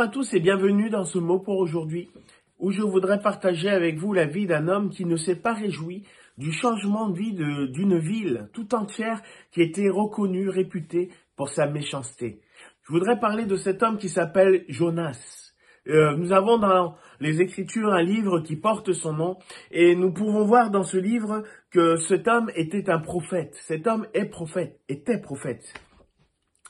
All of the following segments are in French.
à tous et bienvenue dans ce mot pour aujourd'hui, où je voudrais partager avec vous la vie d'un homme qui ne s'est pas réjoui du changement de vie d'une ville tout entière qui était reconnue, réputée pour sa méchanceté. Je voudrais parler de cet homme qui s'appelle Jonas. Nous avons dans les Écritures un livre qui porte son nom et nous pouvons voir dans ce livre que cet homme était un prophète. Cet homme était prophète.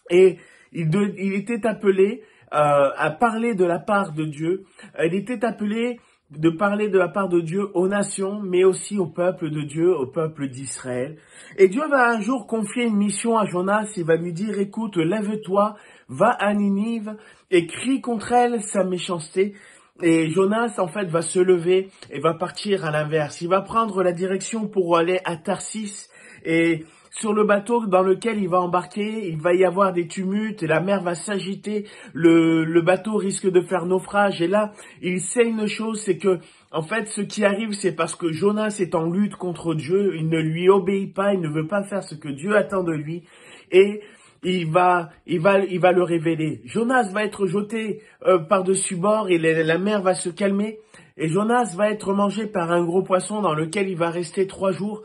Et il était appelé à parler de la part de Dieu. Il était appelé de parler de la part de Dieu aux nations, mais aussi au peuple de Dieu, au peuple d'Israël. Et Dieu va un jour confier une mission à Jonas. Il va lui dire, écoute, lève-toi, va à Ninive et crie contre elle sa méchanceté. Et Jonas, en fait, va se lever et va partir à l'inverse. Il va prendre la direction pour aller à Tarsis. Et sur le bateau dans lequel il va embarquer, il va y avoir des tumultes, et la mer va s'agiter, le bateau risque de faire naufrage. Et là, il sait une chose, c'est que, en fait, ce qui arrive, c'est parce que Jonas est en lutte contre Dieu, il ne lui obéit pas, il ne veut pas faire ce que Dieu attend de lui, et il va le révéler. Jonas va être jeté par-dessus bord, et la mer va se calmer, et Jonas va être mangé par un gros poisson dans lequel il va rester 3 jours,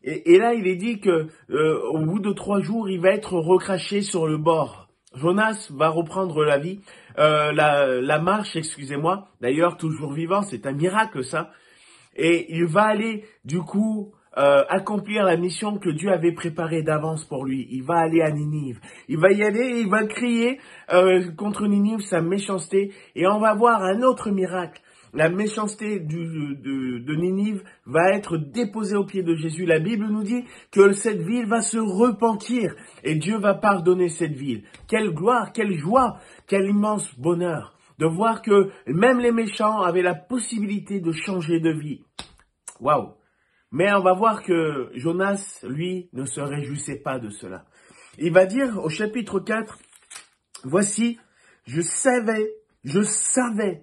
et là, il est dit que au bout de 3 jours, il va être recraché sur le bord. Jonas va reprendre la vie, la marche, excusez-moi. D'ailleurs, toujours vivant, c'est un miracle ça. Et il va aller, du coup, accomplir la mission que Dieu avait préparée d'avance pour lui. Il va aller à Ninive. Il va y aller, il va crier contre Ninive, sa méchanceté. Et on va voir un autre miracle. La méchanceté de Ninive va être déposée aux pieds de Jésus. La Bible nous dit que cette ville va se repentir et Dieu va pardonner cette ville. Quelle gloire, quelle joie, quel immense bonheur de voir que même les méchants avaient la possibilité de changer de vie. Waouh! Mais on va voir que Jonas, lui, ne se réjouissait pas de cela. Il va dire au chapitre 4, « Voici, je savais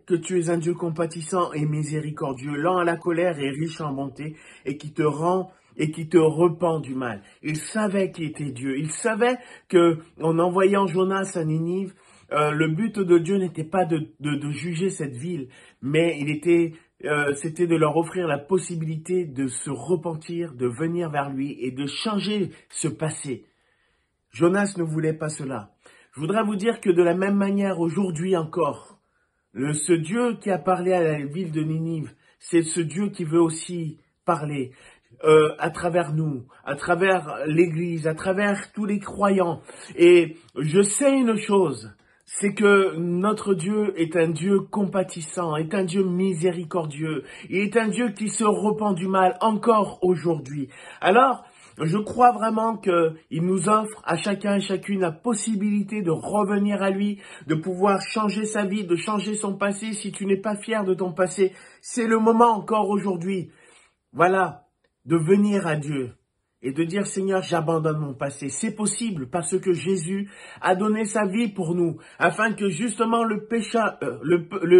que tu es un Dieu compatissant et miséricordieux, lent à la colère et riche en bonté, et qui te repent du mal. » Il savait qui était Dieu. Il savait que, en envoyant Jonas à Ninive, le but de Dieu n'était pas de juger cette ville, mais c'était de leur offrir la possibilité de se repentir, de venir vers lui et de changer ce passé. Jonas ne voulait pas cela. Je voudrais vous dire que de la même manière, aujourd'hui encore, ce Dieu qui a parlé à la ville de Ninive, c'est ce Dieu qui veut aussi parler à travers nous, à travers l'Église, à travers tous les croyants. Et je sais une chose, c'est que notre Dieu est un Dieu compatissant, est un Dieu miséricordieux. Il est un Dieu qui se repent du mal encore aujourd'hui. Alors, je crois vraiment qu'il nous offre à chacun et chacune la possibilité de revenir à lui, de pouvoir changer sa vie, de changer son passé. Si tu n'es pas fier de ton passé, c'est le moment encore aujourd'hui. Voilà, de venir à Dieu et de dire, Seigneur, j'abandonne mon passé. C'est possible parce que Jésus a donné sa vie pour nous, afin que justement le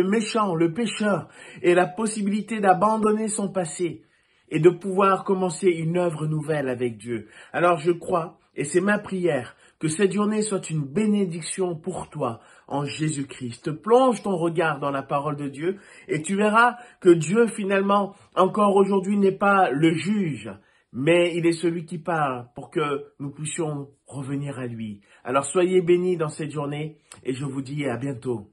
méchant, le pécheur ait la possibilité d'abandonner son passé et de pouvoir commencer une œuvre nouvelle avec Dieu. Alors je crois, et c'est ma prière, que cette journée soit une bénédiction pour toi en Jésus-Christ. Plonge ton regard dans la parole de Dieu et tu verras que Dieu finalement, encore aujourd'hui, n'est pas le juge, mais il est celui qui parle pour que nous puissions revenir à lui. Alors soyez bénis dans cette journée et je vous dis à bientôt.